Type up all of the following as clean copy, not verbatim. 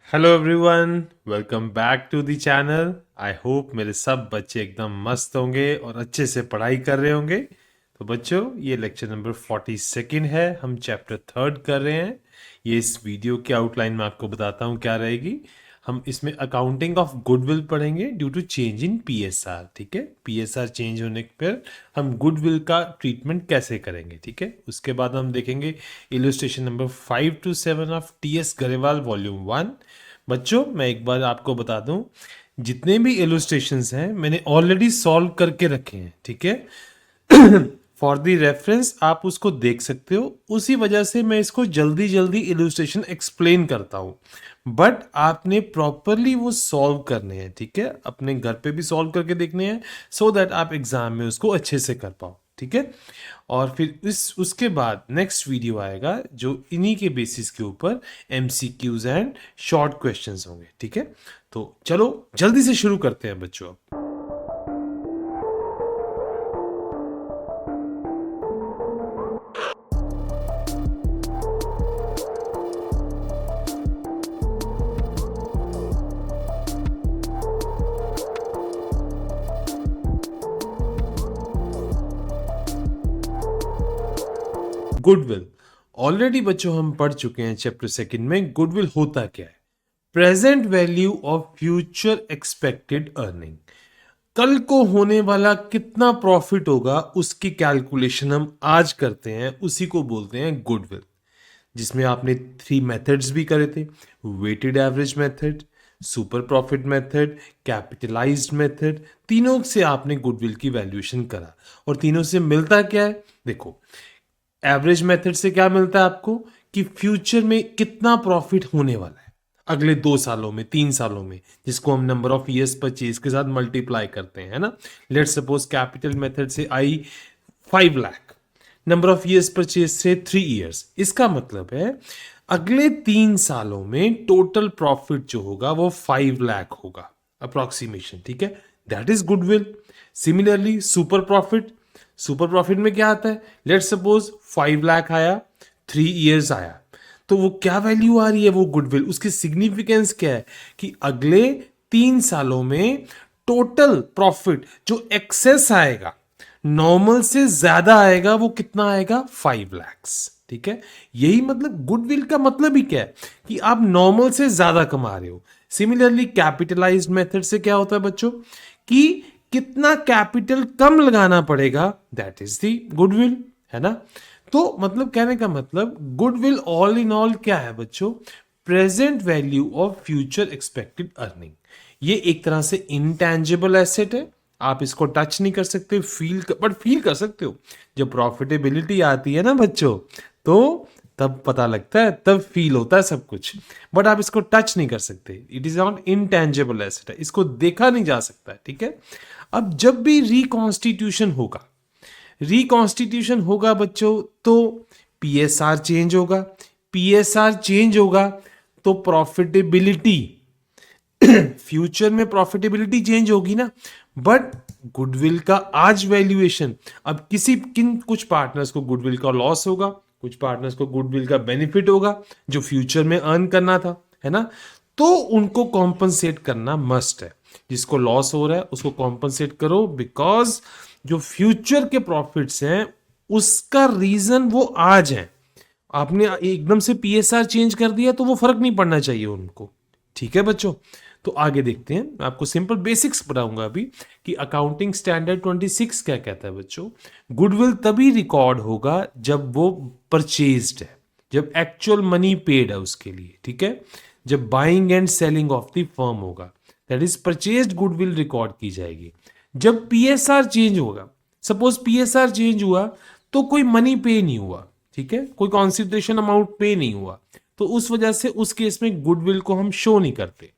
Hello everyone, welcome back to the channel. I hope मेरे सब बच्चे एकदम मस्त होंगे और अच्छे से पढ़ाई कर रहे होंगे। तो बच्चों, ये लेक्चर नंबर 42 है। हम चैप्टर 3 कर रहे हैं। ये इस वीडियो की आउटलाइन में आपको बताता हूँ क्या रहेगी। हम इसमें अकाउंटिंग ऑफ गुडविल पढ़ेंगे due to change in PSR. ठीक है, पीएसआर चेंज होने पर हम गुडविल का ट्रीटमेंट कैसे करेंगे। ठीक है, उसके बाद हम देखेंगे illustration number 5 to 7 of TS Grewal volume 1। बच्चों, मैं एक बार आपको बता दूं, जितने भी इलस्ट्रेशंस हैं मैंने ऑलरेडी सॉल्व करके रखे हैं। ठीक है, फॉर द रेफरेंस आप उसको देख सकते हो। उसी वजह से मैं इसको जल्दी जल्दी इलस्ट्रेशन एक्सप्लेन करता हूँ, बट आपने प्रॉपरली वो सॉल्व करने हैं। ठीक है, अपने घर पे भी सॉल्व करके देखने हैं सो दैट आप एग्जाम में उसको अच्छे से कर पाओ। ठीक है, और फिर इस उसके बाद नेक्स्ट वीडियो आएगा जो इन्हीं के बेसिस के ऊपर एमसीक्यूज एंड शॉर्ट क्वेश्चंस होंगे। ठीक है, तो चलो जल्दी से शुरू करते हैं बच्चों। अब गुडविल ऑलरेडी बच्चों हम पढ़ चुके हैं चैप्टर 2 में। गुडविल होता क्या है? Present value of future expected earning. कल को होने वाला कितना प्रॉफिट होगा उसकी कैलकुलेशन हम आज करते हैं, उसी को बोलते हैं गुडविल। जिसमें आपने 3 मेथड्स भी करे थे, weighted average method, super profit method, capitalised method. तीनों से आपने गुडविल की वैल्यूएशन करा और तीनों से मिलता क्या है? देखो, एवरेज मेथड से क्या मिलता है आपको कि फ्यूचर में कितना प्रॉफिट होने वाला है अगले 2 सालों में, 3 सालों में, जिसको हम नंबर ऑफ ईयर्स परचेज के साथ मल्टीप्लाई करते हैं, है ना। लेट सपोज कैपिटल मेथड से आई 5 lakh, number of years purchase से 3 ईयर्स। इसका मतलब है अगले 3 सालों में टोटल प्रॉफिट जो होगा वो 5 लाख होगा, अप्रोक्सीमेशन। ठीक है, that is goodwill. Similarly super profit, super profit में क्या आता है? लेट सपोज 5 लाख आया, 3 ईयर्स आया, तो वो क्या वैल्यू आ रही है? वो गुडविल। उसकी सिग्निफिकेंस क्या है कि अगले 3 सालों में टोटल प्रॉफिट जो एक्सेस आएगा, नॉर्मल से ज्यादा आएगा, वो कितना आएगा? 5 लैक्स। ठीक है, यही मतलब गुडविल का मतलब ही क्या है कि आप नॉर्मल से ज्यादा कमा रहे हो। सिमिलरली कैपिटलाइज्ड मेथड से क्या होता है बच्चों कि कितना कैपिटल कम लगाना पड़ेगा, दैट इज द गुडविल, है ना। तो मतलब कहने का मतलब गुडविल ऑल इन ऑल क्या है बच्चों? Present value of future expected earning. ये एक तरह से इनटैंजिबल एसेट है, आप इसको टच नहीं कर सकते, बट फील कर सकते हो। जब प्रॉफिटेबिलिटी आती है ना बच्चों, तो तब पता लगता है, तब फील होता है सब कुछ, बट आप इसको टच नहीं कर सकते। It is not intangible asset है, इसको देखा नहीं जा सकता है। ठीक है, अब जब भी रिकॉन्स्टिट्यूशन होगा, रिकॉन्स्टिट्यूशन होगा बच्चों, तो पीएसआर चेंज होगा। पीएसआर चेंज होगा तो प्रॉफिटेबिलिटी, फ्यूचर में प्रॉफिटेबिलिटी चेंज होगी ना। बट गुडविल का आज वैल्यूएशन, अब कुछ पार्टनर्स को गुडविल का लॉस होगा, कुछ पार्टनर्स को गुडविल का बेनिफिट होगा जो फ्यूचर में अर्न करना था, है ना। तो उनको कॉम्पनसेट करना मस्ट है। जिसको लॉस हो रहा है उसको कॉम्पनसेट करो, बिकॉज जो फ्यूचर के प्रॉफिट्स हैं उसका रीजन वो आज है। आपने एकदम से पीएसआर चेंज कर दिया तो वो फर्क नहीं पड़ना चाहिए उनको। ठीक है बच्चों, तो आगे देखते हैं। मैं आपको सिंपल बेसिक्स बताऊंगा अभी कि अकाउंटिंग स्टैंडर्ड 26 क्या कहता है बच्चों। गुडविल तभी रिकॉर्ड होगा जब वो परचेज्ड है, जब एक्चुअल मनी पेड है उसके लिए। ठीक है, जब buying and selling of the firm होगा, that is purchased goodwill record की जाएगी। जब पीएसआर चेंज होगा, सपोज पीएसआर चेंज हुआ तो कोई मनी पे नहीं हुआ, ठीक है, कोई कॉन्सिडरेशन अमाउंट पे नहीं हुआ, तो उस वजह से उस केस में गुडविल को हम शो नहीं करते।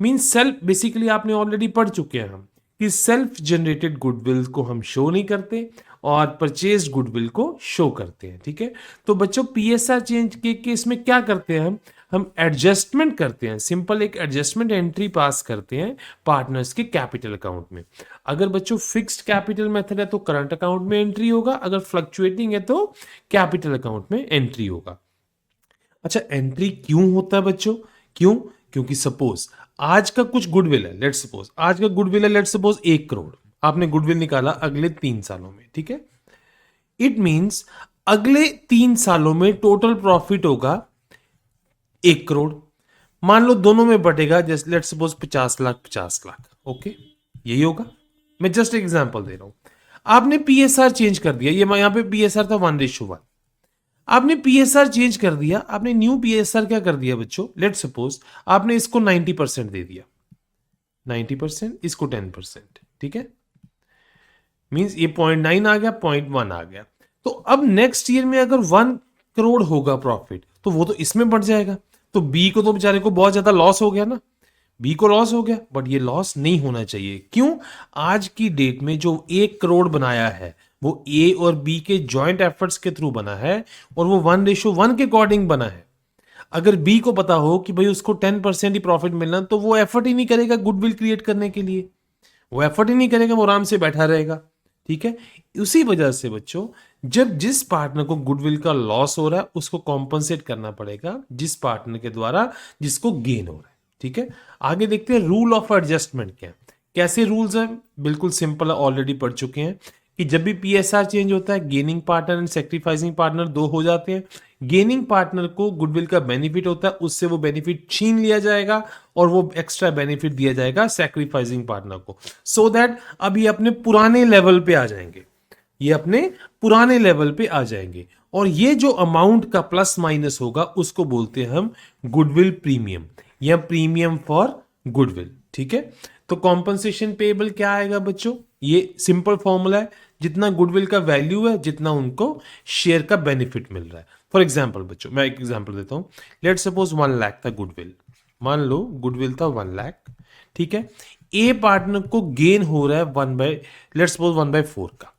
मींस सेल्फ, बेसिकली आपने ऑलरेडी पढ़ चुके हैं हम कि सेल्फ जनरेटेड गुडविल को हम शो नहीं करते और परचेज गुडविल को शो करते हैं। ठीक है, तो बच्चों पीएसआर चेंज के केस में क्या करते हैं हम एडजस्टमेंट करते हैं। सिंपल एक एडजस्टमेंट एंट्री पास करते हैं पार्टनर्स के कैपिटल अकाउंट में। अगर बच्चों फिक्स्ड कैपिटल मेथड है तो करंट अकाउंट में एंट्री होगा, अगर फ्लक्चुएटिंग है तो कैपिटल अकाउंट में एंट्री होगा। अच्छा, एंट्री क्यों होता है बच्चों? क्यों? क्योंकि सपोज आज का कुछ गुडविल है, लेट्स सपोज आज का गुडविल है, लेट्स सपोज 1 करोड़ आपने गुडविल निकाला अगले 3 सालों में, ठीक है। इट मींस अगले 3 सालों में टोटल प्रॉफिट होगा 1 करोड़। मान लो दोनों में बटेगा, जैसे let's suppose 50 lakh 50 lakh, okay, यही होगा। मैं जस्ट एग्जांपल दे रहा हूं। आपने पीएसआर चेंज कर दिया, ये यहां पे पीएसआर था 1:1। आपने पीएसआर चेंज कर दिया, आपने न्यू पीएसआर क्या कर दिया बच्चों, लेट्स सपोज आपने इसको 90% दे दिया, 90%, इसको 10%, ठीक है। मींस ये 0.9 आ गया, 0.1 आ गया। तो अब नेक्स्ट ईयर में अगर 1 करोड़ होगा प्रॉफिट तो वो तो इसमें बढ़ जाएगा। तो बी को तो बेचारे को बहुत ज्यादा लॉस हो गया ना, बी को लॉस हो गया, बट ये लॉस नहीं होना चाहिए। क्यों? आज की डेट में जो 1 करोड़ बनाया है वो ए और बी के जॉइंट एफर्ट्स के थ्रू बना है और वो 1:1 के अकॉर्डिंग बना है। अगर बी को पता हो कि भाई उसको 10% ही प्रॉफिट मिलना, तो वो एफर्ट ही नहीं करेगा गुडविल क्रिएट करने के लिए, वो एफर्ट ही नहीं करेगा, वो आराम से बैठा रहेगा, ठीक है। उसी वजह से बच्चों, जब जिस पार्टनर को गुडविल का लॉस हो रहा है उसको कॉम्पनसेट करना पड़ेगा जिस पार्टनर के द्वारा जिसको गेन हो रहा है, ठीक है। आगे देखते हैं रूल ऑफ एडजस्टमेंट क्या है। कैसे रूल्स हैं? बिल्कुल सिंपल है, ऑलरेडी पढ़ चुके हैं कि जब भी पीएसआर चेंज होता है gaining partner and sacrificing partner दो हो जाते हैं। गेनिंग पार्टनर को गुडविल का बेनिफिट होता है, उससे वो बेनिफिट छीन लिया जाएगा और वो एक्स्ट्रा बेनिफिट दिया जाएगा सैक्रिफाइसिंग पार्टनर को, सो दैट अब ये अपने पुराने लेवल पे आ जाएंगे, ये अपने पुराने लेवल पे आ जाएंगे। और ये जो अमाउंट का प्लस माइनस होगा उसको बोलते हैं हम गुडविल प्रीमियम या प्रीमियम फॉर गुडविल, ठीक है। तो कॉम्पनसेशन पेएबल क्या आएगा बच्चों? ये सिंपल फॉर्मूला है, जितना गुडविल का वैल्यू है जितना उनको शेयर का बेनिफिट मिल रहा है। फॉर एग्जाम्पल बच्चों, मैं एक एग्जाम्पल देता हूं। लेट सपोज 1 लाख था गुडविल, मान लो गुडविल था 1 लाख, ठीक है। ए पार्टनर को गेन हो रहा है 1/4 का।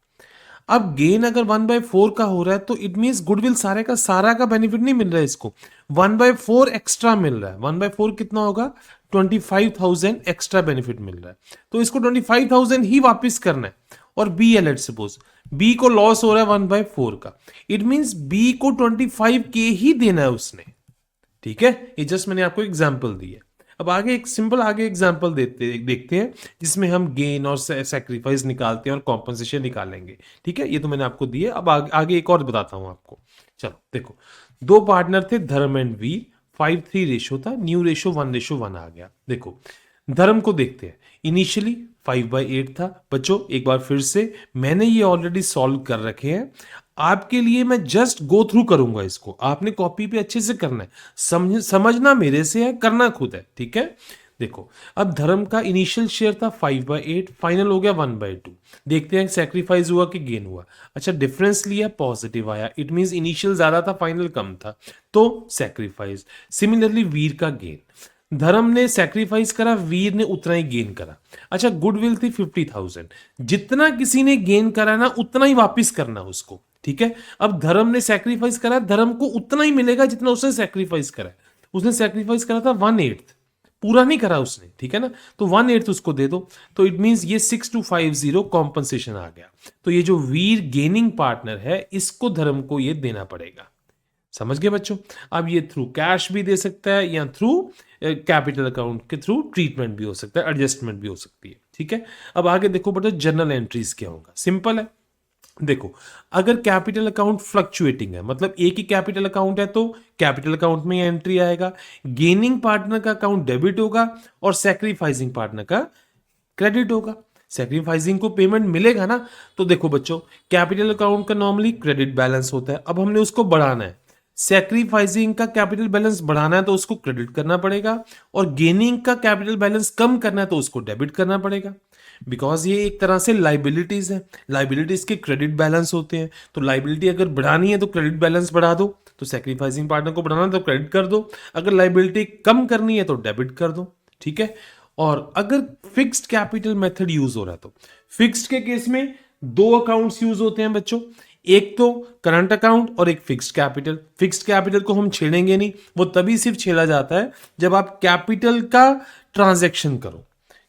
अब गेन अगर 1/4 का हो रहा है तो इट मींस गुडविल सारे का सारा का बेनिफिट नहीं मिल रहा है इसको, 1/4 एक्स्ट्रा मिल रहा है। 1/4 कितना होगा? 25,000 एक्स्ट्रा बेनिफिट मिल रहा है, तो इसको 25,000 ही वापस करना है। और बी है, लेट्स सपोज बी को लॉस हो रहा है 1/4 का, इट मींस बी को 25K ही देना है उसने, ठीक है। ये जस्ट मैंने आपको एग्जांपल दी है। अब आगे एक सिंपल आगे एग्जांपल देखते हैं जिसमें हम गेन और सैक्रिफाइस निकालते हैं और कॉम्पनसेशन निकालेंगे, ठीक है। ये तो मैंने आपको दी है। अब आगे एक और बताता हूं आपको। चलो देखो, दो पार्टनर थे धर्म एंड वीर, 5:3 रेशो था, न्यू रेशो 1:1 आ गया। देखो धर्म को देखते हैं। इनिशियली 5/8 था बच्चों, एक बार फिर से मैंने ये ऑलरेडी सॉल्व कर रखे हैं आपके लिए, मैं जस्ट गो थ्रू करूंगा इसको, आपने कॉपी पे अच्छे से करना है, समझना मेरे से है, करना खुद है, ठीक है। देखो अब धर्म का इनिशियल शेयर था 5/8, फाइनल हो गया 1/2। देखते हैं सैक्रिफाइस हुआ कि गेन हुआ। अच्छा डिफरेंस लिया, पॉजिटिव आया, इट मींस इनिशियल ज्यादा था फाइनल कम था, तो सैक्रिफाइस। सिमिलरली वीर का गेन, धर्म ने सैक्रिफाइस करा, वीर ने उतना ही गेन करा। अच्छा गुडविल थी 50,000, जितना किसी ने गेन करा ना उतना ही वापस करना उसको, ठीक है। अब धर्म ने सैक्रिफाइस करा, धर्म को उतना ही मिलेगा जितना उसने सैक्रिफाइस करा। उसने सैक्रिफाइस करा था 1/8, पूरा नहीं करा उसने, ठीक है ना, तो 1/8 उसको दे दो। तो इट मींस ये 6250 कॉम्पनसेशन आ गया। तो ये जो वीर गेनिंग पार्टनर है इसको धर्म को ये देना पड़ेगा। समझ गए बच्चों? अब ये थ्रू कैश भी दे सकता है या थ्रू कैपिटल अकाउंट के थ्रू ट्रीटमेंट भी हो सकता है, एडजस्टमेंट भी हो सकती है, ठीक है। अब आगे देखो बेटा जर्नल एंट्रीज क्या होगा, सिंपल है। देखो अगर कैपिटल अकाउंट फ्लक्चुएटिंग है, मतलब एक ही कैपिटल अकाउंट है, तो कैपिटल अकाउंट में एंट्री आएगा। गेनिंग पार्टनर का अकाउंट डेबिट होगा और सैक्रिफाइसिंग पार्टनर का क्रेडिट होगा। सैक्रिफाइसिंग को पेमेंट मिलेगा ना, तो देखो बच्चों कैपिटल अकाउंट का नॉर्मली क्रेडिट बैलेंस होता है, अब हमने उसको बढ़ाना है। सैक्रिफाइसिंग का कैपिटल बैलेंस बढ़ाना है तो उसको क्रेडिट करना पड़ेगा, और गेनिंग का कैपिटल बैलेंस कम करना है तो उसको डेबिट करना पड़ेगा। बिकॉज ये एक तरह से लाइबिलिटीज है, लाइबिलिटीज के क्रेडिट बैलेंस होते हैं, तो लाइबिलिटी अगर बढ़ानी है तो क्रेडिट बैलेंस बढ़ा दो, तो सैक्रिफाइसिंग पार्टनर को बढ़ाना है तो क्रेडिट कर दो, अगर लाइबिलिटी कम करनी है तो डेबिट कर दो, ठीक है। और अगर फिक्स्ड कैपिटल मेथड यूज हो रहा है तो फिक्स्ड के केस में दो अकाउंट्स यूज होते हैं बच्चों, एक तो करंट अकाउंट और एक फिक्स्ड कैपिटल। फिक्स्ड कैपिटल को हम छेड़ेंगे नहीं, वो तभी सिर्फ छेड़ा जाता है जब आप कैपिटल का ट्रांजैक्शन करो,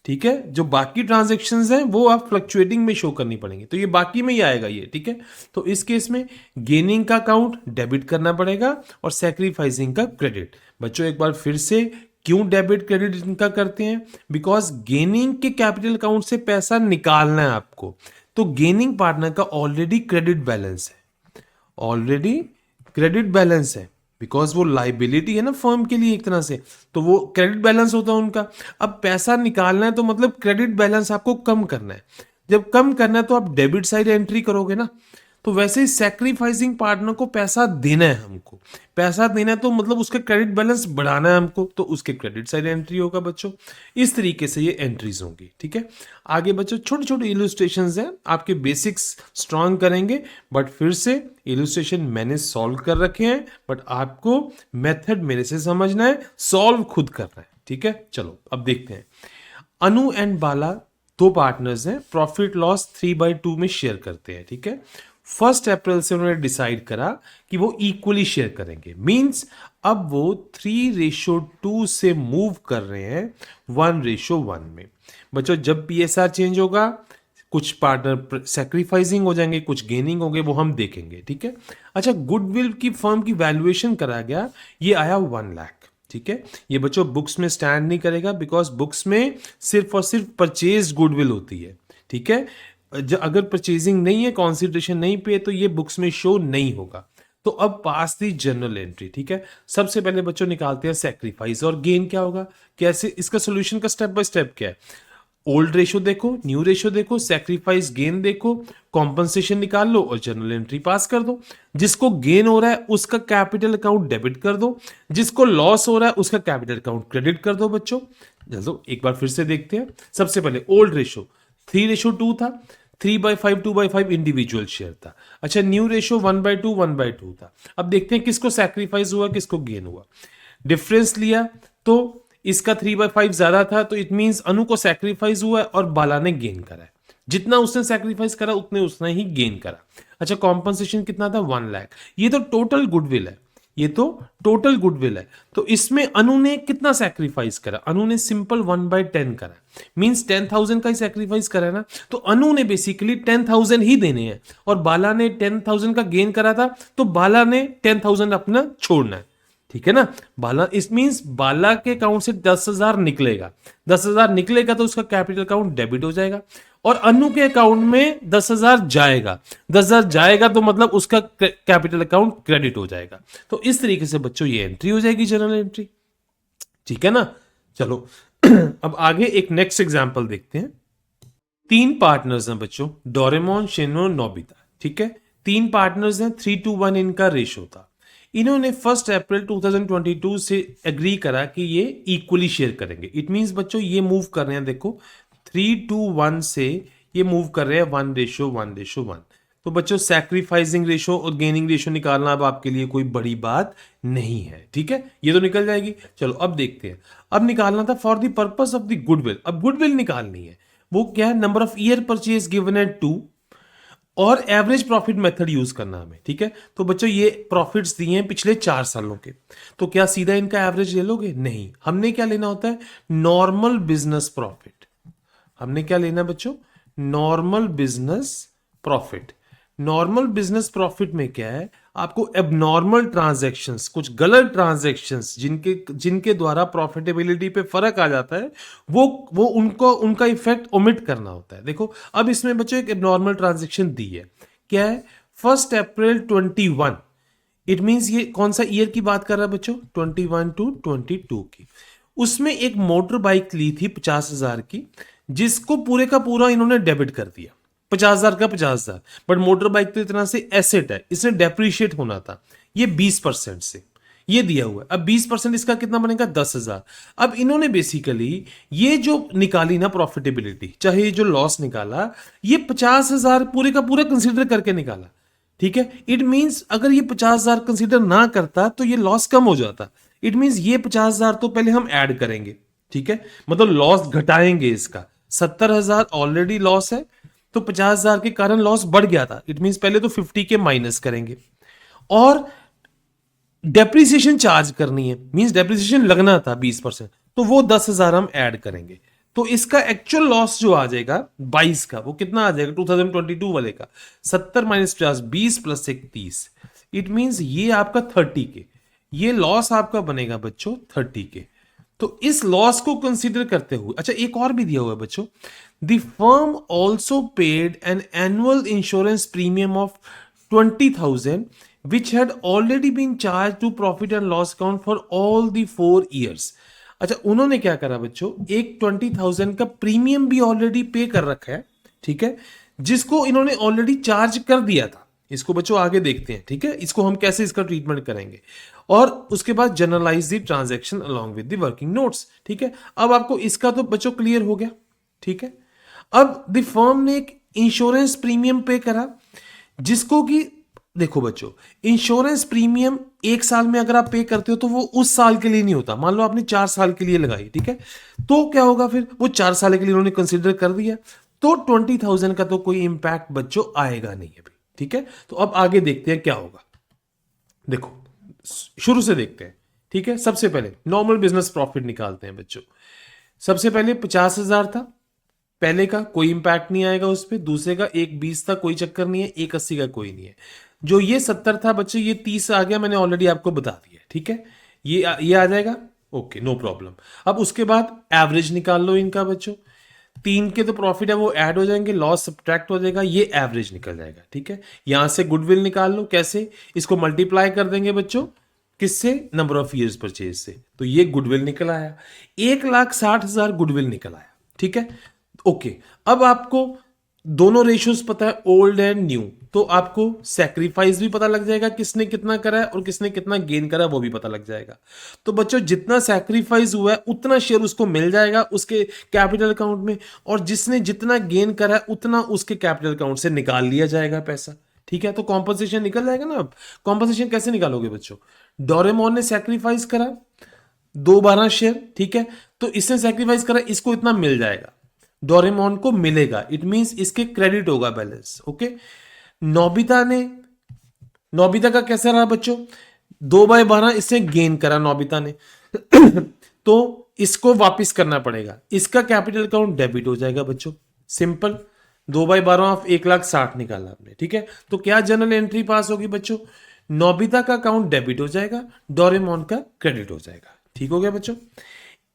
ठीक है। जो बाकी ट्रांजैक्शंस हैं वो आप फ्लक्चुएटिंग में शो करनी पड़ेंगी, तो ये बाकी में ही आएगा ये, ठीक है। तो इस केस में गेनिंग का अकाउंट डेबिट करना पड़ेगा और सैक्रिफाइसिंग का क्रेडिट। बच्चों एक बार फिर से क्यों डेबिट क्रेडिट इनका करते हैं? बिकॉज गेनिंग के कैपिटल अकाउंट से पैसा निकालना है आपको, तो गेनिंग पार्टनर का ऑलरेडी क्रेडिट बैलेंस है, ऑलरेडी क्रेडिट बैलेंस है, बिकॉज वो लाइबिलिटी है ना फर्म के लिए एक तरह से, तो वो क्रेडिट बैलेंस होता है उनका। अब पैसा निकालना है तो मतलब क्रेडिट बैलेंस आपको कम करना है, जब कम करना है तो आप डेबिट साइड एंट्री करोगे ना। तो वैसे ही सैक्रिफाइसिंग पार्टनर को पैसा देना है, हमको पैसा देना है तो मतलब उसका क्रेडिट बैलेंस बढ़ाना है हमको, तो उसके क्रेडिट साइड एंट्री होगा बच्चों। इस तरीके से ये एंट्रीज होंगी, ठीक है। आगे बच्चों छोटे छोटे इलस्ट्रेशंस हैं, आपके बेसिक्स स्ट्रांग करेंगे, बट फिर से इलस्ट्रेशन मैंने सॉल्व कर रखे हैं, बट आपको मेथड मेरे से समझना है, सॉल्व खुद करना है, ठीक है। चलो अब देखते हैं। अनु एंड बाला दो पार्टनर्स हैं, प्रॉफिट लॉस 3/2 में शेयर करते हैं, ठीक है। 1 अप्रैल से उन्होंने डिसाइड करा कि वो इक्वली शेयर करेंगे, मींस अब वो 3:2 से मूव कर रहे हैं 1:1 में। बच्चों जब पीएसआर चेंज होगा कुछ पार्टनर सैक्रिफाइसिंग हो जाएंगे, कुछ गेनिंग होंगे, वो हम देखेंगे, ठीक है। अच्छा, गुडविल की फर्म की वैल्यूएशन करा गया, ये आया 1 लाख, ठीक है। ये बच्चों बुक्स में स्टैंड नहीं करेगा, बिकॉज बुक्स में सिर्फ और सिर्फ परचेज गुडविल होती है, ठीक है। अगर परचेजिंग नहीं है, कॉन्सिडरेशन नहीं पे, तो ये बुक्स में शो नहीं होगा। तो अब पास दी जनरल एंट्री, ठीक है। सबसे पहले बच्चों निकालते हैं सैक्रिफाइस और गेन क्या होगा, कैसे इसका सोल्यूशन का स्टेप बाय स्टेप क्या है। ओल्ड रेशो देखो, न्यू रेशो देखो, सैक्रिफाइस गेन देखो, कॉम्पनसेशन निकाल लो और जनरल एंट्री पास कर दो। जिसको गेन हो रहा है उसका कैपिटल अकाउंट डेबिट कर दो, जिसको लॉस हो रहा है उसका कैपिटल अकाउंट क्रेडिट कर दो बच्चों। चलो एक बार फिर से देखते हैं। सबसे पहले ओल्ड रेशो 3:2 था, 3/5 2/5 इंडिविजुअल शेयर था। अच्छा, न्यू रेशो 1/2 1/2 था। अब देखते हैं किसको सैक्रिफाइस हुआ, किसको गेन हुआ। डिफरेंस लिया तो इसका 3/5 ज्यादा था, तो इट मींस अनु को सैक्रिफाइस हुआ है और बाला ने गेन करा है। जितना उसने सैक्रिफाइस करा उतने उसने ही गेन करा। अच्छा, कॉम्पनसेशन कितना था, 1 लाख। ये तो टोटल गुडविल है, ये तो टोटल गुडविल है। तो इसमें अनु ने कितना सैक्रिफाइस करा, अनु ने सिंपल 1/10 करा, मींस 10,000 का ही सैक्रिफाइस करा ना। तो अनु ने बेसिकली 10,000 ही देने हैं, और बाला ने 10,000 का गेन करा था, तो बाला ने 10,000 अपना छोड़ना है, ठीक है ना। बाला इस मींस बाला के अकाउंट से 10,000 निकलेगा, 10,000 निकलेगा तो उसका कैपिटल अकाउंट डेबिट हो जाएगा, और अनु के अकाउंट में 10,000 जाएगा, 10,000 जाएगा तो मतलब उसका कैपिटल अकाउंट क्रेडिट हो जाएगा। तो इस तरीके से बच्चों ये एंट्री हो जाएगी, जनरल एंट्री, ठीक है ना। चलो अब आगे एक नेक्स्ट एग्जांपल देखते हैं। 3 पार्टनर्स हैं बच्चों, डोरेमोन, शिनो, नोबिता, ठीक है। 3 पार्टनर्स हैं, 3:1 इनका रेशो था। इन्होंने 1 अप्रैल 2022 से एग्री करा कि ये इक्वली शेयर करेंगे। इट मींस बच्चों ये मूव कर रहे हैं, देखो 3:1 से ये मूव कर रहे हैं 1:1:1। तो बच्चों सैक्रिफाइसिंग रेशो और गेनिंग रेशो निकालना अब आपके लिए कोई बड़ी बात नहीं है, ठीक है, ये तो निकल जाएगी। चलो अब देखते हैं। अब निकालना था for the purpose of the goodwill, अब गुडविल निकालनी है। वो क्या है, number of year purchase given at 2 और एवरेज प्रॉफिट मेथड यूज करना हमें, ठीक है। तो बच्चों ये प्रॉफिट्स दिए हैं पिछले 4 सालों के, तो क्या सीधा इनका एवरेज ले लोगे, नहीं। हमने क्या लेना होता है, नॉर्मल बिजनेस प्रॉफिट। हमने क्या लेना बच्चों, normal business profit. Normal business profit में क्या है, आपको एबनॉर्मल ट्रांजैक्शंस, कुछ गलत ट्रांजैक्शंस जिनके द्वारा प्रॉफिटेबिलिटी पे फर्क आ जाता है, वो उनका इफेक्ट ओमिट करना होता है। देखो अब इसमें बच्चों एक एबनॉर्मल ट्रांजैक्शन दी है, क्या है, 1 अप्रैल 21। इट मींस ये कौन सा ईयर की बात कर रहा है बच्चों, 21 to 22 की। उसमें एक मोटर बाइक ली थी 50,000 की, जिसको पूरे का पूरा इन्होंने डेबिट कर दिया, 50,000 का 50,000। बट मोटर बाइक तो इतना से एसेट है, इसने डेप्रीशिएट होना था, ये 20% से ये दिया हुआ है। अब 20% इसका कितना बनेगा, 10,000। अब इन्होंने बेसिकली ये जो निकाली ना प्रॉफिटेबिलिटी, चाहे ये जो लॉस निकाला, ये 50,000 पूरे का पूरा कंसिडर करके निकाला, ठीक है। इट मींस अगर ये 50,000 कंसिडर ना करता तो ये लॉस कम हो जाता। इट मींस ये 50,000 तो पहले हम ऐड करेंगे, ठीक है, मतलब लॉस घटाएंगे इसका। 70,000 ऑलरेडी लॉस है, तो 50,000 के कारण लॉस बढ़ गया था। इट मींस पहले तो 50 के माइनस करेंगे, और डेप्रिसिएशन चार्ज करनी है, मींस डेप्रिसिएशन लगना था 20%, तो वो 10,000 हम ऐड करेंगे। तो इसका एक्चुअल लॉस जो आ जाएगा 22 का, वो कितना आ जाएगा 2022 वाले का, 70 माइनस 50, 20 प्लस 1 30। इट मींस ये आपका 30 के, ये लॉस आपका बनेगा बच्चों 30 के। तो इस लॉस को कंसीडर करते हुए, अच्छा एक और भी दिया हुआ है बच्चों, the firm also paid an annual insurance premium of 20,000 which had already been charged to profit and loss account for all the 4 years। अच्छा उन्होंने क्या करा बच्चों, एक 20,000 का प्रीमियम भी ऑलरेडी पे कर रखा है, ठीक है, जिसको इन्होंने ऑलरेडी चार्ज कर दिया था। इसको बच्चों आगे देखते हैं, ठीक है, इसको हम कैसे इसका ट्रीटमेंट करेंगे। और उसके बाद generalise the transaction along with the working notes, ठीक है। अब आपको इसका तो बच्चों क्लियर हो गया, ठीक है। अब द फर्म ने एक इंश्योरेंस प्रीमियम पे करा, जिसको कि देखो बच्चों, इंश्योरेंस प्रीमियम 1 साल में अगर आप पे करते हो तो वो उस साल के लिए नहीं होता। मान लो आपने 4 साल के लिए लगाई, ठीक है, तो क्या होगा फिर, वो 4 साल के लिए उन्होंने कंसिडर कर दिया, तो 20,000 का तो कोई इंपैक्ट बच्चों आएगा नहीं अभी, ठीक है। तो अब आगे देखते हैं क्या होगा। देखो शुरू से देखते हैं, ठीक है। सबसे पहले नॉर्मल बिजनेस प्रॉफिट निकालते हैं बच्चों। सबसे पहले 50,000 था, पहले का कोई इंपैक्ट नहीं आएगा उस पर, दूसरे का 1,20 था, कोई चक्कर नहीं है, 1,80 का कोई नहीं है। जो ये 70 था बच्चों, ये 30 आ गया, मैंने ऑलरेडी आपको बता दिया, ठीक है, ये आ जाएगा, ओके नो प्रॉब्लम। अब उसके बाद एवरेज निकाल लो इनका बच्चों, 3 के तो प्रॉफिट है वो ऐड हो जाएंगे, लॉस सब्ट्रैक्ट हो जाएगा, ये एवरेज निकल जाएगा, ठीक है। यहां से गुडविल निकाल लो, कैसे, इसको मल्टीप्लाई कर देंगे बच्चों, किससे, नंबर ऑफ ईयर्स परचेज से, तो ये गुडविल निकल आया, 1,60,000 गुडविल निकल आया, ठीक है, ओके। अब आपको दोनों रेशियोज पता है, ओल्ड एंड न्यू, तो आपको सैक्रिफाइस भी पता लग जाएगा, किसने कितना करा है और किसने कितना गेन करा है वो भी पता लग जाएगा। तो बच्चों जितना सैक्रिफाइस हुआ है उतना शेयर उसको मिल जाएगा उसके कैपिटल अकाउंट में, और जिसने जितना गेन करा है उतना उसके कैपिटल अकाउंट से निकाल लिया जाएगा पैसा, ठीक है। तो कॉम्पनसेशन निकल जाएगा ना। अब कॉम्पनसेशन कैसे निकालोगे बच्चों, डोरेमोन ने सैक्रिफाइस करा 2/12 शेयर, ठीक है, तो इसने सैक्रिफाइस करा, इसको इतना मिल जाएगा, डोरेमोन को मिलेगा, इट मींस इसके क्रेडिट होगा बैलेंस, ओके। नोबिता का कैसा रहा बच्चों, 2/12 इसने गेन करा नोबिता ने तो इसको वापस करना पड़ेगा, इसका कैपिटल अकाउंट डेबिट हो जाएगा बच्चों, सिंपल। 2/12 ऑफ 1,60,000 निकाला आपने, ठीक है, तो क्या जनरल एंट्री पास होगी बच्चों, नोबिता का अकाउंट डेबिट हो जाएगा, डोरेमोन का क्रेडिट हो जाएगा, ठीक हो गया बच्चों।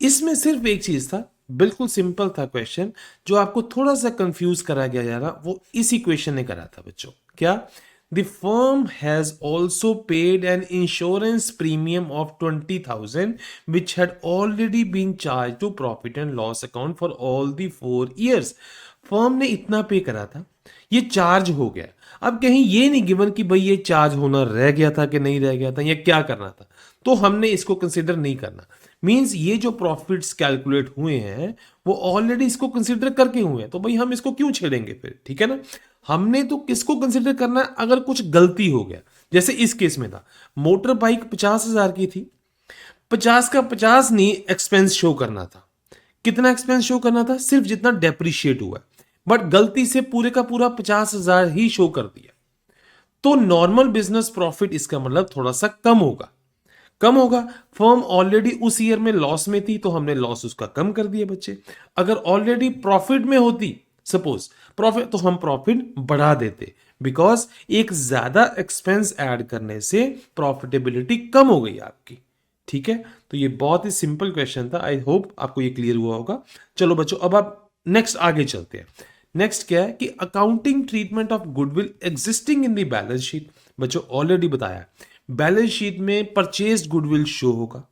इसमें सिर्फ एक चीज था, बिल्कुल सिंपल था क्वेश्चन, जो आपको थोड़ा सा कंफ्यूज करा गया यार, वो इसी क्वेश्चन ने करा था बच्चों। क्या, the firm has also paid an insurance premium of 20,000 which had already been charge to profit and loss account for all the 4 years. Firm ने इतना पे करा था, ये चार्ज हो गया। अब कहीं ये नहीं गिवन कि भाई ये चार्ज होना रह गया था कि नहीं रह गया था, या क्या करना था, तो हमने इसको कंसिडर नहीं करना। मींस ये जो प्रॉफिट्स कैलकुलेट हुए हैं वो ऑलरेडी इसको कंसिडर करके हुए हैं, तो भाई हम इसको क्यों छेड़ेंगे फिर, ठीक है ना। हमने तो किसको कंसिडर करना है, अगर कुछ गलती हो गया, जैसे इस केस में था, मोटर बाइक 50,000 की थी, 50 का 50 नहीं एक्सपेंस शो करना था। कितना एक्सपेंस शो करना था, सिर्फ जितना डेप्रिशिएट हुआ है, बट गलती से पूरे का पूरा 50,000 ही शो कर दिया, तो नॉर्मल बिजनेस प्रॉफिट इसका मतलब थोड़ा सा कम होगा, कम होगा। फर्म ऑलरेडी उस ईयर में लॉस में थी, तो हमने लॉस उसका कम कर दिया बच्चे। अगर ऑलरेडी प्रॉफिट में होती सपोज प्रॉफिट, तो हम प्रॉफिट बढ़ा देते, बिकॉज एक ज्यादा एक्सपेंस ऐड करने से प्रॉफिटेबिलिटी कम हो गई आपकी, ठीक है। तो ये बहुत ही सिंपल क्वेश्चन था, आई होप आपको ये क्लियर हुआ होगा। चलो बच्चों अब आप नेक्स्ट आगे चलते हैं। नेक्स्ट क्या है कि accounting treatment of goodwill existing in the balance sheet. बच्चों ऑलरेडी बताया, बैलेंस शीट में परचेज्ड गुडविल शो होगा,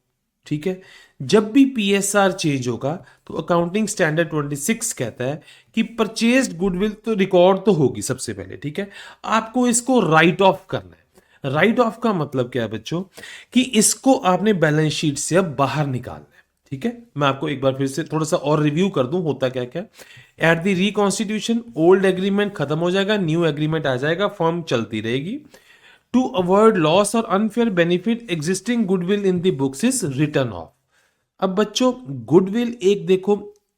ठीक है। जब भी पीएसआर चेंज होगा तो अकाउंटिंग स्टैंडर्ड 26 कहता है कि परचेज्ड गुडविल तो रिकॉर्ड तो होगी सबसे पहले, ठीक है। आपको इसको राइट ऑफ करना है। राइट ऑफ का मतलब क्या है बच्चों, कि इसको आपने बैलेंस शीट से अब बाहर निकालना है, ठीक है। मैं आपको एक बार फिर से थोड़ा सा और रिव्यू कर दूं होता क्या क्या। At the reconstitution old agreement खत्म हो जाएगा, न्यू एग्रीमेंट आ जाएगा, फर्म चलती रहेगी। टू अवॉइड लॉस और unfair benefit existing goodwill in the books is return of. अब बच्चों गुडविल एक देखो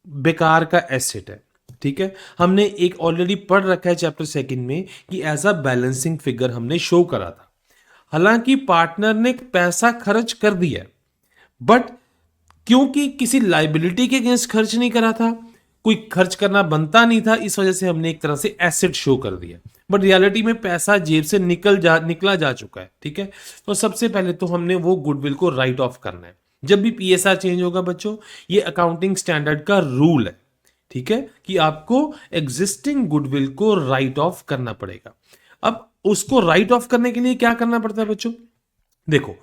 बेकार का एसेट है, ठीक है। हमने एक ऑलरेडी पढ़ रखा है चैप्टर 2 में कि एज अ बैलेंसिंग फिगर हमने शो करा था। हालांकि पार्टनर ने पैसा खर्च कर दिया, बट क्योंकि किसी लाइबिलिटी के अगेंस्ट खर्च नहीं करा था, कोई खर्च करना बनता नहीं था, इस वजह से हमने एक तरह से एसेट शो कर दिया, बट रियलिटी में पैसा जेब से निकला जा चुका है, ठीक है। तो सबसे पहले तो हमने वो गुडविल को राइट ऑफ करना है। जब भी पीएसआर चेंज होगा बच्चों, ये अकाउंटिंग स्टैंडर्ड का रूल है, ठीक है, कि आपको एग्जिस्टिंग गुडविल को राइट ऑफ करना पड़ेगा। अब उसको राइट ऑफ करने के लिए क्या करना पड़ता है बच्चों? देखो,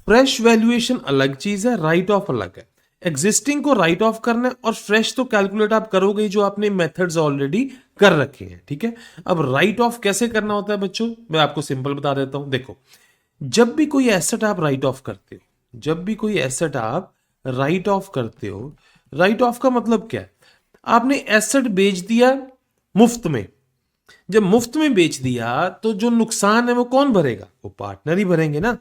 फ्रेश वैल्यूएशन अलग चीज है, राइट ऑफ अलग है। एग्जिस्टिंग को राइट ऑफ करना है और फ्रेश तो कैलकुलेट आप करोगे जो आपने मेथड्स ऑलरेडी कर रखे हैं, ठीक है। अब राइट ऑफ कैसे करना होता है बच्चों, मैं आपको सिंपल बता देता हूं। देखो, जब भी कोई एसेट आप राइट ऑफ करते हो, जब भी कोई एसेट आप राइट ऑफ करते हो, राइट ऑफ का मतलब क्या है? आपने एसेट बेच दिया मुफ्त में। जब मुफ्त में बेच दिया तो जो नुकसान है वो कौन भरेगा? वो पार्टनर ही भरेंगे ना।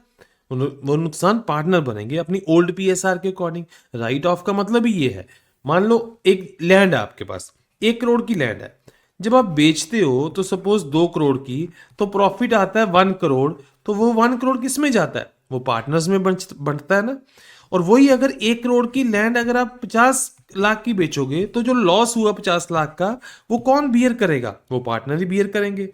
वो नुकसान पार्टनर भरेंगे अपनी ओल्ड पीएसआर के अकॉर्डिंग। राइट ऑफ का मतलब ही ये है, मान लो एक लैंड है आपके पास, 1 करोड़ की लैंड है। जब आप बेचते हो तो सपोज 2 करोड़ की, तो प्रॉफिट आता है 1 करोड़, तो वो 1 करोड़ किस में जाता है? वो पार्टनर्स में बंटता है ना। और वही अगर 1 करोड़ की लैंड अगर आप 50 लाख की बेचोगे, तो जो लॉस हुआ 50 लाख का, वो कौन बियर करेगा? वो पार्टनर ही बियर करेंगे।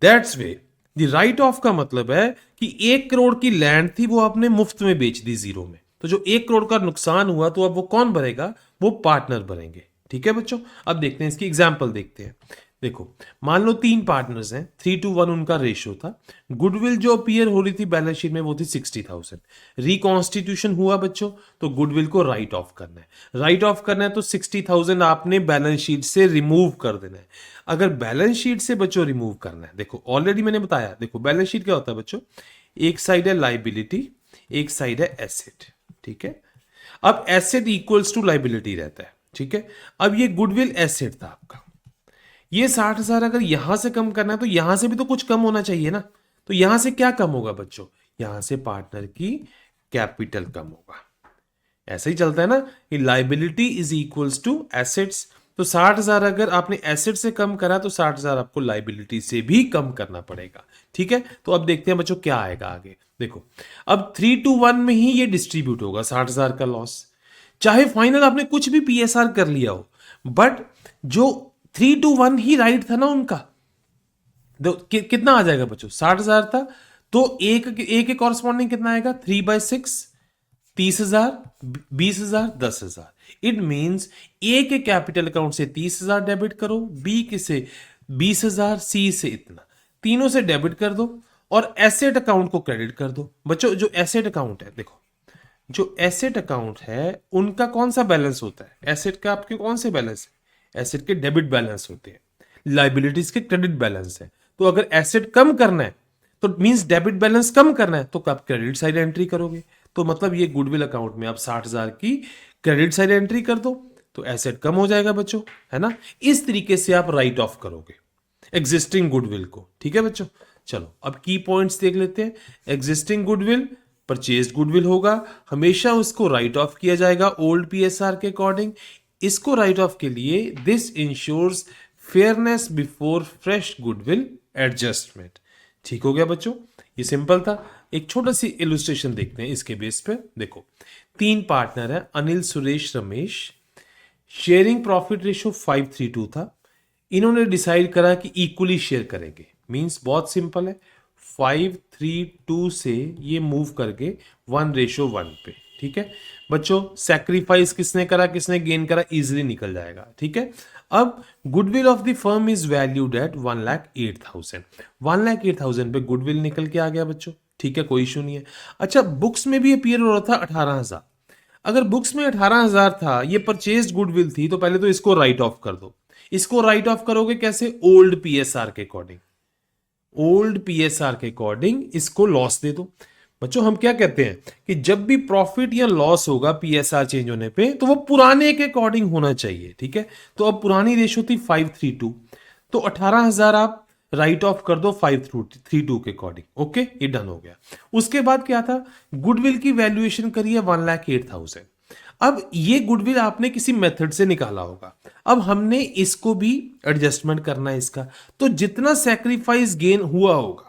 That's way the right of का मतलब है कि 1 करोड़ की लैंड थी, वो आपने मुफ्त में बेच दी 0 में, तो जो 1 करोड़ का नुकसान हुआ तो अब वो कौन भरेगा? वो पार्टनर भरेंगे, ठीक है बच्चों। अब देखते हैं इसकी एग्जाम्पल देखते हैं। देखो, मान लो 3 पार्टनर्स हैं, 3:1 उनका रेशियो था। गुडविल जो अपीयर हो रही थी बैलेंस शीट में वो थी 60,000। रिकॉन्स्टिट्यूशन हुआ बच्चों, तो गुडविल को राइट ऑफ करना है। राइट ऑफ करना है तो 60,000 आपने बैलेंस शीट से रिमूव कर देना है। अगर बैलेंस शीट से बच्चों रिमूव करना है, देखो ऑलरेडी मैंने बताया, देखो बैलेंस शीट क्या होता है बच्चों, एक साइड है लाइबिलिटी, एक साइड है एसेट, ठीक है। अब एसेट इक्वल्स टू लाइबिलिटी रहता है, ठीक है। अब ये गुडविल एसेट था आपका, ये 60,000 अगर यहां से कम करना है तो यहां से भी तो कुछ कम होना चाहिए ना। तो यहां से क्या कम होगा बच्चों? यहां से पार्टनर की कैपिटल कम होगा। ऐसा ही चलता है ना कि liability is equals to assets. तो 60,000 अगर आपने एसेट से कम करा तो 60,000 आपको लाइबिलिटी से भी कम करना पड़ेगा, ठीक है। तो अब देखते हैं बच्चों क्या आएगा आगे। देखो, अब 3:1 में ही ये डिस्ट्रीब्यूट होगा 60,000 का लॉस। चाहे फाइनल आपने कुछ भी पीएसआर कर लिया हो, बट जो 3:1 ही राइट था ना उनका, तो कितना आ जाएगा बच्चों? 60,000 था, तो एक के कॉरस्पॉन्डिंग कितना आएगा? 3/6, 30,000, 20,000, 10,000। इट मीन्स ए के कैपिटल अकाउंट से 30,000 डेबिट करो, बी के से 20,000, सी से इतना, तीनों से डेबिट कर दो और एसेट अकाउंट को क्रेडिट कर दो। बच्चों जो एसेट अकाउंट है, देखो जो एसेट अकाउंट है उनका कौन सा बैलेंस होता है? एसेट का आपके कौन से बैलेंस है? एसेट के डेबिट बैलेंस होते हैं, लाइबिलिटीज के क्रेडिट बैलेंस है। तो अगर एसेट कम करना है तो मींस डेबिट बैलेंस कम करना है तो आप क्रेडिट साइड एंट्री करोगे। तो मतलब ये गुडविल अकाउंट में आप 60,000 की क्रेडिट साइड एंट्री कर दो तो एसेट कम हो जाएगा बच्चों, है ना। इस तरीके से आप राइट ऑफ करोगे एग्जिस्टिंग गुडविल को, ठीक है बच्चों। चलो अब की पॉइंट्स देख लेते हैं। एग्जिस्टिंग गुडविल परचेज गुडविल होगा, हमेशा उसको राइट ऑफ किया जाएगा ओल्ड पीएसआर के अकॉर्डिंग। इसको राइट ऑफ के लिए this insures fairness before fresh goodwill adjustment. ठीक हो गया बच्चों, ये सिंपल था। एक छोटा सी इलुस्ट्रेशन देखते हैं इसके बेस पे। देखो 3 पार्टनर है, Anil, Suresh, Ramesh. Sharing profit ratio 5:3 था। इन्होंने डिसाइड करा कि इक्वली शेयर करेंगे। मींस बहुत सिंपल है, 5:3 से ये मूव करके 1:1 पे, ठीक है बच्चों। सैक्रिफाइस किसने करा, किसने गेन करा, इजिली निकल जाएगा, ठीक है। अब goodwill of the firm is valued at 1,08,000। 1,08,000 पे गुडविल निकल के आ गया बच्चों, ठीक है, कोई इशू नहीं है। अच्छा, बुक्स में भी अपीयर हो रहा था 18,000। अगर बुक्स में 18,000 था, ये परचेज गुडविल थी, तो पहले तो इसको राइट ऑफ कर दो। इसको राइट ऑफ करोगे कैसे? ओल्ड पीएसआर के अकॉर्डिंग। ओल्ड पीएसआर के अकॉर्डिंग इसको लॉस दे दो। बच्चों हम क्या कहते हैं कि जब भी प्रॉफिट या लॉस होगा पीएसआर चेंज होने पे, तो वो पुराने के अकॉर्डिंग होना चाहिए, ठीक है। तो अब पुरानी रेशो थी 5:3, तो 18,000 आप राइट ऑफ कर दो 5:3 के अकॉर्डिंग। ओके, ये डन हो गया। उसके बाद क्या था, गुडविल की वैल्यूएशन करिए 1,08,000। अब ये गुडविल आपने किसी मेथड से निकाला होगा, अब हमने इसको भी एडजस्टमेंट करना है इसका। तो जितना सैक्रिफाइस गेन हुआ होगा,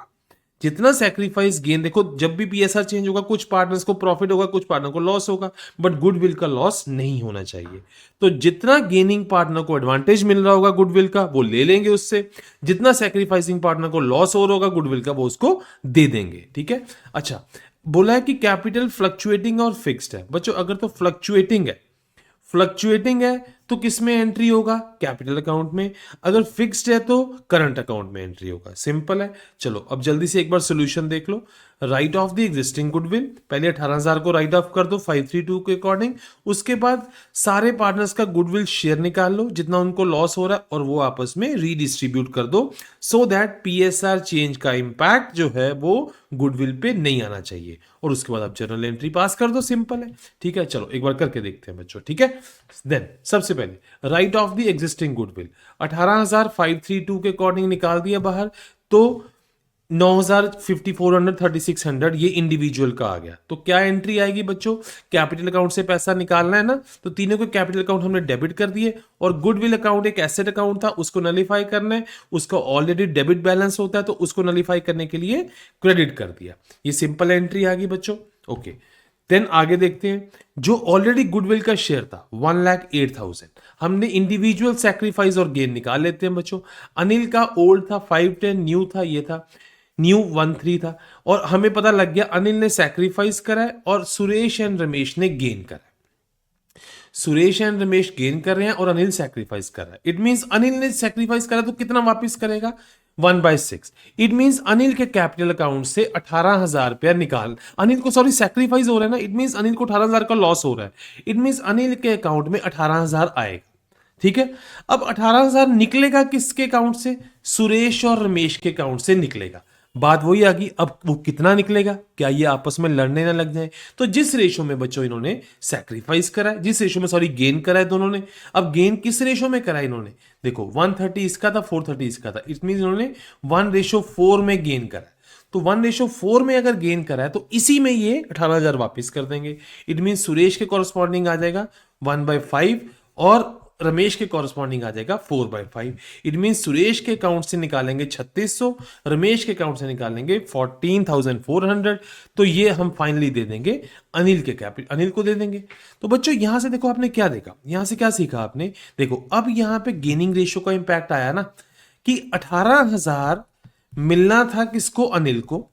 जितना सैक्रिफाइस गेन, देखो जब भी पीएसआर चेंज होगा कुछ पार्टनर्स को प्रॉफिट होगा, कुछ पार्टनर को लॉस होगा, बट गुडविल का लॉस नहीं होना चाहिए। तो जितना गेनिंग पार्टनर को एडवांटेज मिल रहा होगा गुडविल का, वो ले लेंगे उससे। जितना सैक्रिफाइसिंग पार्टनर को लॉस हो रहा होगा गुडविल का, वो उसको दे देंगे, ठीक है। अच्छा, बोला है कि कैपिटल फ्लक्चुएटिंग और फिक्स्ड है। बच्चों अगर तो फ्लक्चुएटिंग है तो किस में एंट्री होगा? कैपिटल अकाउंट में। अगर फिक्स्ड है तो करंट अकाउंट में एंट्री होगा। सिंपल है। चलो अब जल्दी से एक बार सोल्यूशन देख लो। Write off the existing goodwill, पहले 18,000 को राइट ऑफ कर दो 532 के अकॉर्डिंग। उसके बाद सारे पार्टनर्स का गुडविल शेयर निकाल लो जितना उनको लॉस हो रहा है और वो आपस में रीडिस्ट्रीब्यूट कर दो, सो दैट पीएसआर चेंज का इंपैक्ट जो है वो गुडविल पे नहीं आना चाहिए। और उसके बाद आप जर्नल एंट्री पास कर दो। सिंपल है। ठीक है, चलो एक बार करके देखते हैं बच्चों। ठीक है, देन सबसे पहले right off the existing goodwill 18,532 के अकॉर्डिंग निकाल दिया बाहर, तो 9,000, 5400, 3600 ये इंडिविजुअल का आ गया। तो क्या एंट्री आएगी बच्चों? कैपिटल अकाउंट से पैसा निकालना है ना, तो तीनों को कैपिटल अकाउंट हमने डेबिट कर दिए, और गुडविल अकाउंट एक एसेट अकाउंट था, उसको नलीफाई करना है। उसका ऑलरेडी डेबिट बैलेंस होता है तो उसको नलीफाई करने के लिए क्रेडिट कर दिया। ये सिंपल एंट्री आ गई बच्चों। ओके, देन आगे देखते हैं। जो ऑलरेडी गुडविल का शेयर था 1,08,000, हमने इंडिविजुअल सैक्रिफाइस और गेन निकाल लेते हैं बच्चों। अनिल का ओल्ड था 510, न्यू था ये था, न्यू 13 था, और हमें पता लग गया अनिल ने सैक्रिफाइस करा है और सुरेश एंड रमेश ने गेन करा है। सुरेश एंड रमेश गेन कर रहे हैं और अनिल सैक्रिफाइस कर रहा है। इट मींस अनिल ने सैक्रिफाइस करा तो कितना वापस करेगा? 1/6। इट मींस अनिल के कैपिटल अकाउंट से 18,000 रुपया निकाल, अनिल को सॉरी सैक्रिफाइस हो रहा है ना, इट मींस अनिल को 18,000 का लॉस हो रहा है। इट मींस अनिल के अकाउंट में 18,000 आएगा। ठीक है, अब 18,000 निकलेगा किसके अकाउंट से? सुरेश और रमेश के अकाउंट से निकलेगा। बात वही आ गई, अब वो कितना निकलेगा? क्या ये आपस में लड़ने ना लग जाए? तो जिस रेशो में बच्चों इन्होंने सैक्रिफाइस करा है, जिस रेशो में सॉरी गेन करा है दोनों ने, अब गेन किस रेशो में करा है इन्होंने? देखो 130 इसका था, 430 इसका था, इट मीन इन्होंने 1:4 में गेन करा है। तो 1:4 में अगर गेन करा है तो इसी में ये 18,000 वापिस कर देंगे। इट मीन सुरेश के कॉरस्पॉन्डिंग आ जाएगा 1/5 और रमेश के कॉरस्पॉन्डिंग आ जाएगा 4/5। इट मीन सुरेश के अकाउंट से निकालेंगे 3600, रमेश के अकाउंट से निकालेंगे 14,400। तो ये हम फाइनली दे देंगे अनिल के कैपिटल, अनिल को दे देंगे। तो बच्चों यहां से देखो आपने क्या देखा, यहां से क्या सीखा आपने? देखो अब यहां पे गेनिंग रेशियो का इंपैक्ट आया ना, कि 18,000 मिलना था किसको? अनिल को,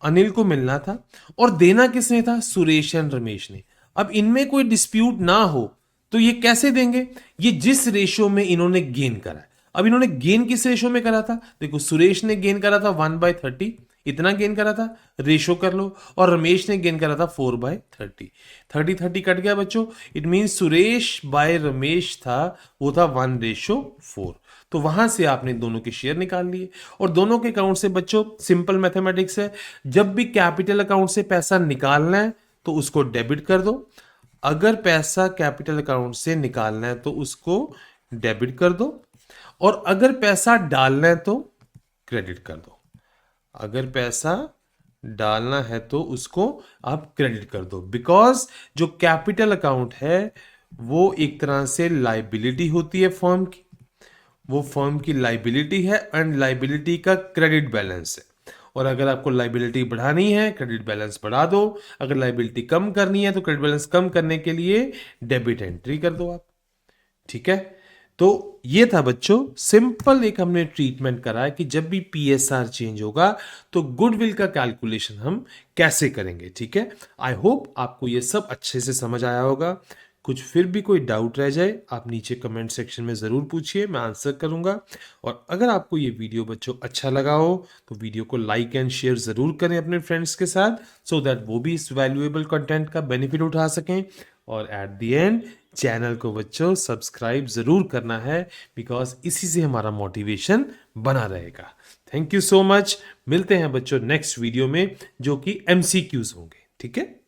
अनिल को मिलना था, और देना किसने था? सुरेश एंड रमेश ने। अब इनमें कोई डिस्प्यूट ना हो तो ये कैसे देंगे? ये जिस रेशो में इन्होंने गेन करा है। अब इन्होंने गेन किस रेशो में करा था? देखो सुरेश ने गेन करा था 1/30, इतना गेन करा था, रेशो कर लो, और रमेश ने गेन करा था 4/30। 30 कट गया बच्चों। It mean Suresh by Ramesh था, वो था 1:4। तो वहां से आपने दोनों के शेयर निकाल लिए, और दोनों के अकाउंट से बच्चों सिंपल मैथमेटिक्स है, जब भी कैपिटल अकाउंट से पैसा निकालना है तो उसको डेबिट कर दो, अगर पैसा कैपिटल अकाउंट से निकालना है तो उसको डेबिट कर दो, और अगर पैसा डालना है तो क्रेडिट कर दो। अगर पैसा डालना है तो उसको आप क्रेडिट कर दो, बिकॉज जो कैपिटल अकाउंट है वो एक तरह से लाइबिलिटी होती है फर्म की, वो फर्म की लाइबिलिटी है, एंड लाइबिलिटी का क्रेडिट बैलेंस है। और अगर आपको लाइबिलिटी बढ़ानी है, क्रेडिट बैलेंस बढ़ा दो। अगर लाइबिलिटी कम करनी है तो क्रेडिट बैलेंस कम करने के लिए डेबिट एंट्री कर दो आप। ठीक है, तो ये था बच्चों सिंपल एक हमने ट्रीटमेंट करा है कि जब भी पीएसआर चेंज होगा तो गुडविल का कैलकुलेशन हम कैसे करेंगे। ठीक है, आई होप आपको ये सब अच्छे से समझ आया होगा। कुछ फिर भी कोई डाउट रह जाए आप नीचे कमेंट सेक्शन में ज़रूर पूछिए, मैं आंसर करूंगा। और अगर आपको ये वीडियो बच्चों अच्छा लगा हो तो वीडियो को लाइक एंड शेयर ज़रूर करें अपने फ्रेंड्स के साथ, सो दैट वो भी इस वैल्यूएबल कंटेंट का बेनिफिट उठा सकें। और एट द एंड चैनल को बच्चों सब्सक्राइब ज़रूर करना है, बिकॉज इसी से हमारा मोटिवेशन बना रहेगा। Thank you so much. मिलते हैं बच्चों नेक्स्ट वीडियो में जो कि MCQs होंगे। ठीक है।